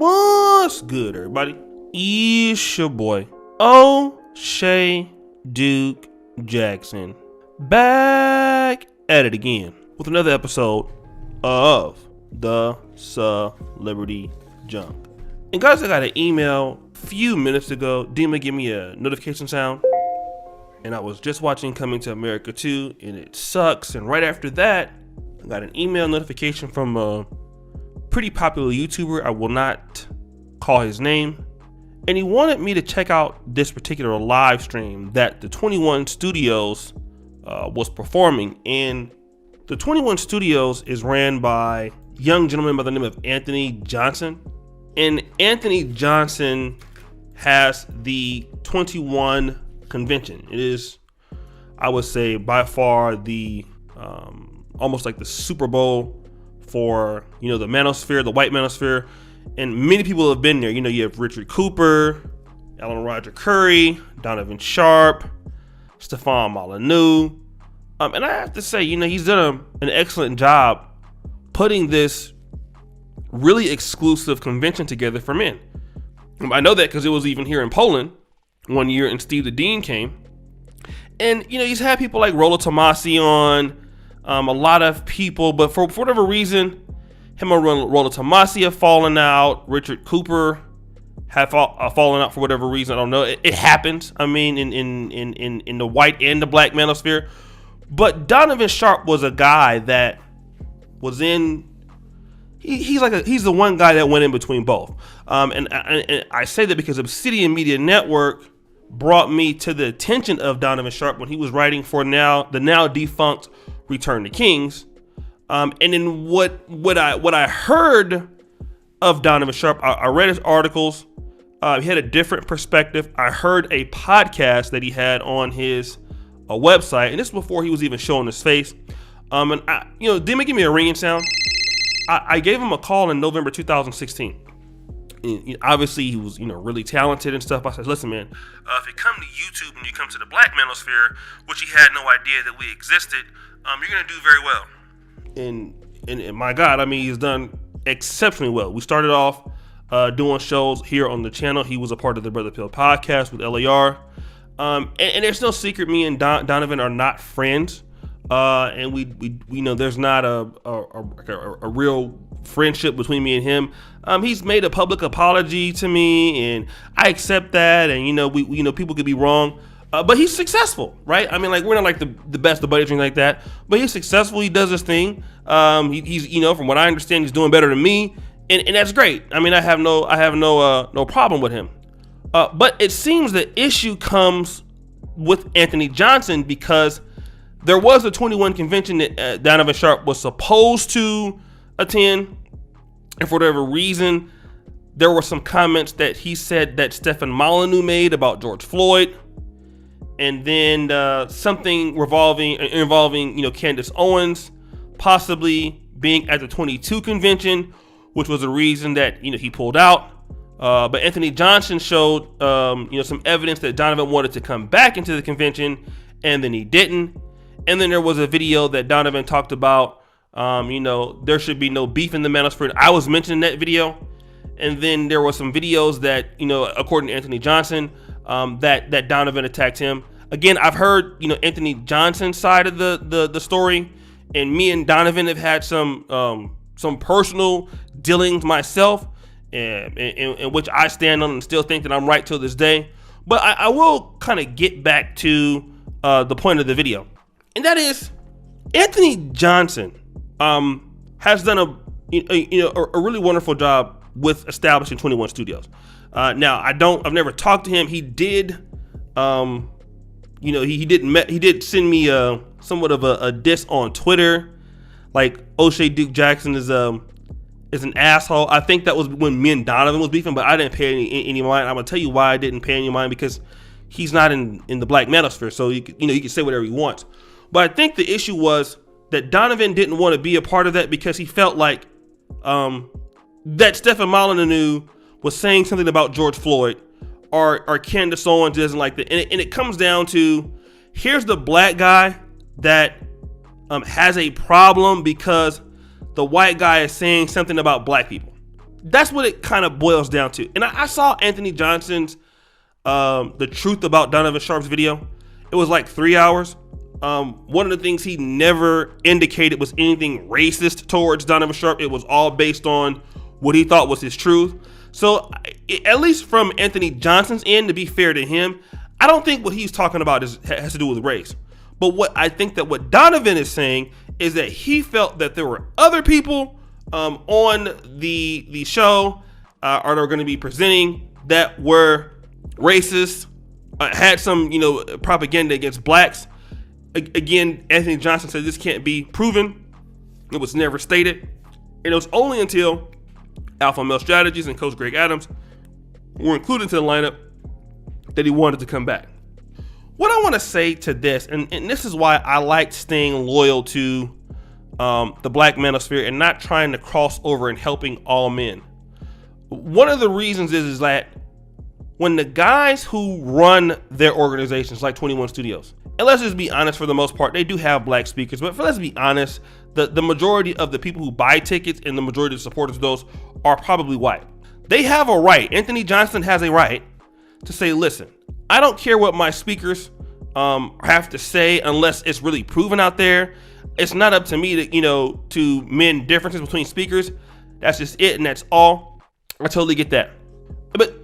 What's good, everybody? It's your boy, O'Shea Duke Jackson, back at it again with another episode of the Celebrity Junk. And guys, I got an email a few minutes ago. Dima gave me a notification sound, and I was just watching Coming to America 2, and it sucks. And right after that, I got an email notification from a pretty popular YouTuber. I will not call his name. And he wanted me to check out this particular live stream that the 21 Studios was performing. And the 21 Studios is ran by a young gentleman by the name of Anthony Johnson. And Anthony Johnson has the 21 convention. It is, I would say, by far the almost like the Super Bowl for, the manosphere, the white manosphere. And many people have been there. You have Richard Cooper, Alan Roger Curry, Donovan Sharp, Stefan Molyneux. And I have to say, he's done an excellent job putting this really exclusive convention together for men. I know that because it was even here in Poland one year, and Steve the Dean came. And, he's had people like Rollo Tomassi on, a lot of people, but for whatever reason, him and Rollo Tomassi have fallen out. Richard Cooper have fallen out for whatever reason. I don't know. It happens. I mean, in the white and the black manosphere. But Donovan Sharp was a guy that was in. He's the one guy that went in between both. And I say that because Obsidian Media Network brought me to the attention of Donovan Sharp when he was writing for the now defunct Return to Kings. And then what I heard of Donovan Sharp, I read his articles. He had a different perspective. I heard a podcast that he had on his website, and this was before he was even showing his face. And Dima give me a ringing sound. I gave him a call in November 2016. And obviously, he was really talented and stuff. I said, listen, man, if you come to YouTube and you come to the black manosphere, which he had no idea that we existed, you're gonna do very well. And my God, I mean, he's done exceptionally well. We started off doing shows here on the channel. He was a part of the Brother Pill podcast with LAR. And there's no secret, me and Donovan are not friends. And we know there's not a real friendship between me and him. He's made a public apology to me, and I accept that. And we people could be wrong. But he's successful, right? I mean, like, we're not like the best of buddies or anything like that, but he's successful. He does his thing. He's from what I understand, he's doing better than me, and that's great. I mean, I have no problem with him. But it seems the issue comes with Anthony Johnson because there was a 21 convention that Donovan Sharp was supposed to attend, and for whatever reason, there were some comments that he said that Stefan Molyneux made about George Floyd. And then something involving Candace Owens possibly being at the 22 convention, which was a reason that he pulled out. But Anthony Johnson showed some evidence that Donovan wanted to come back into the convention, and then he didn't. And then there was a video that Donovan talked about. There should be no beef in the manosphere. I was mentioning that video, and then there were some videos that according to Anthony Johnson, that Donovan attacked him. Again, I've heard Anthony Johnson's side of the story, and me and Donovan have had some personal dealings myself, in which I stand on and still think that I'm right till this day. But I will kind of get back to the point of the video, and that is Anthony Johnson has done a really wonderful job with establishing 21 Studios. Now I've never talked to him. He did, he did send me somewhat of a diss on Twitter, like O'Shea Duke Jackson is an asshole. I think that was when me and Donovan was beefing, but I didn't pay any mind. I'm gonna tell you why I didn't pay any mind, because he's not in the black manosphere, so you can say whatever he wants. But I think the issue was that Donovan didn't want to be a part of that because he felt like that Stefan Molyneux was saying something about George Floyd, or Candace Owens doesn't like that. And it comes down to, here's the black guy that has a problem because the white guy is saying something about black people. That's what it kind of boils down to. And I saw Anthony Johnson's The Truth About Donovan Sharp's video. It was like 3 hours. One of the things he never indicated was anything racist towards Donovan Sharp. It was all based on what he thought was his truth. So at least from Anthony Johnson's end, to be fair to him, I don't think what he's talking about has to do with race. But what I think that what Donovan is saying is that he felt that there were other people on the show or they're going to be presenting that were racist, had some propaganda against blacks. Again, Anthony Johnson said this can't be proven. It was never stated. And it was only until Alpha Male Strategies and Coach Greg Adams were included into the lineup that he wanted to come back. What I want to say to this, and this is why I like staying loyal to the Black Manosphere and not trying to cross over and helping all men. One of the reasons is that when the guys who run their organizations like 21 Studios, and let's just be honest, for the most part, they do have black speakers, but let's be honest, the majority of the people who buy tickets and the majority of the supporters of those are probably white. They have a right, Anthony Johnson has a right to say, listen, I don't care what my speakers have to say unless it's really proven out there. It's not up to me to mend differences between speakers. That's just it, and that's all. I totally get that. But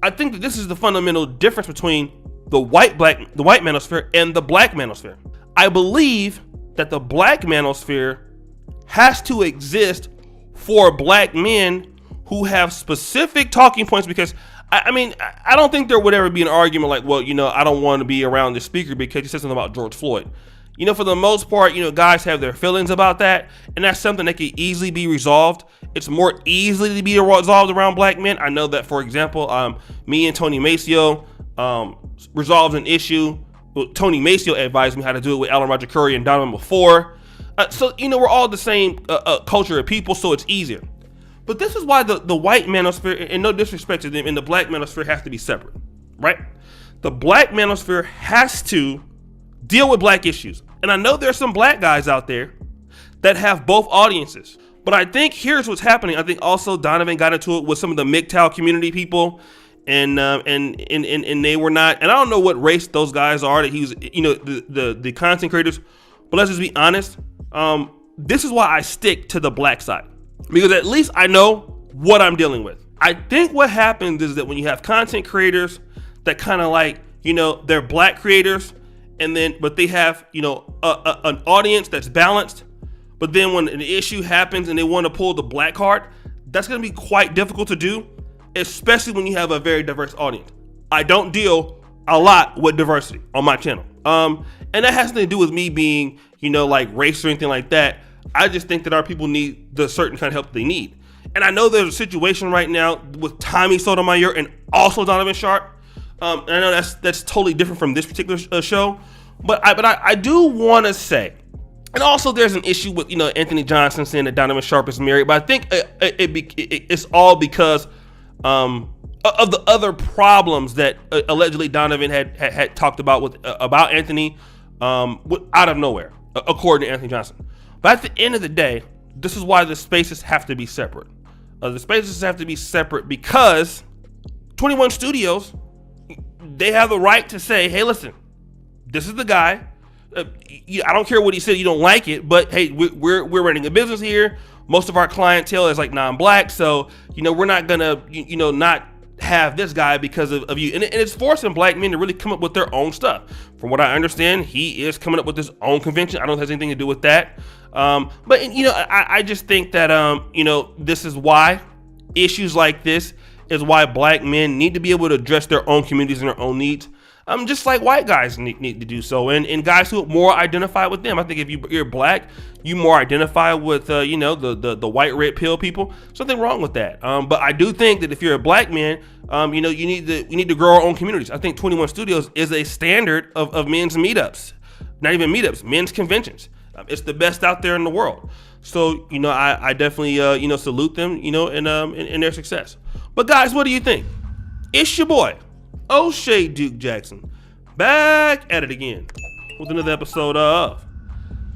I think that this is the fundamental difference between the white manosphere and the black manosphere. I believe that the black manosphere has to exist for black men who have specific talking points, because I don't think there would ever be an argument like, well, I don't want to be around this speaker because he said something about George Floyd. For the most part, guys have their feelings about that, and that's something that can easily be resolved. It's more easily to be resolved around black men. I know that, for example, me and Tony Maceo resolved an issue. Well, Tony Maceo advised me how to do it with Alan Roger Curry and Donovan before. So we're all the same culture of people, so it's easier. But this is why the white manosphere, and no disrespect to them, and the black manosphere has to be separate, right? The black manosphere has to deal with black issues. And I know there's some black guys out there that have both audiences. But I think here's what's happening. I think also Donovan got into it with some of the MGTOW community people, and they were not. And I don't know what race those guys are. That he was, the content creators. But let's just be honest. This is why I stick to the black side, because at least I know what I'm dealing with. I think what happens is that when you have content creators that kind of like, they're black creators, but they have, an audience that's balanced. But then when an issue happens and they want to pull the black card, that's going to be quite difficult to do, especially when you have a very diverse audience. I don't deal a lot with diversity on my channel. And that has nothing to do with me being, like race or anything like that. I just think that our people need the certain kind of help they need. And I know there's a situation right now with Tommy Sotomayor and also Donovan Sharp. And I know that's totally different from this particular show. But I do want to say, and also there's an issue with, Anthony Johnson saying that Donovan Sharp is married. But I think it's all because of the other problems that allegedly Donovan had talked about about Anthony out of nowhere, according to Anthony Johnson. But at the end of the day, this is why the spaces have to be separate. The spaces have to be separate because 21 Studios, they have the right to say, hey, listen, this is the guy. I don't care what he said, you don't like it, but hey, we're running a business here. Most of our clientele is like non-black, so we're not gonna not have this guy because of you. And it's forcing black men to really come up with their own stuff. From what I understand, he is coming up with his own convention. I don't know if it has anything to do with that. But I just think that this is why issues like this is why black men need to be able to address their own communities and their own needs. Just like white guys need to do so, and guys who more identify with them. I think if you're black, you more identify with the white red pill people. Something wrong with that. But I do think that if you're a black man, we need to grow our own communities. I think 21 Studios is a standard of men's meetups, not even meetups, men's conventions. It's the best out there in the world. So I definitely salute them in their success. But guys, what do you think? It's your boy O'Shea Duke Jackson, back at it again with another episode of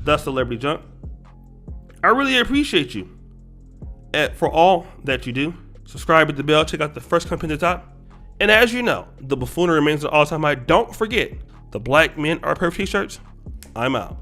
The Celebrity Junk. I really appreciate you for all that you do. Subscribe, hit the bell, check out the first comment at the top. And as you know, the buffoonery remains an all-time high. Don't forget, the Black Men Are Perfect t-shirts. I'm out.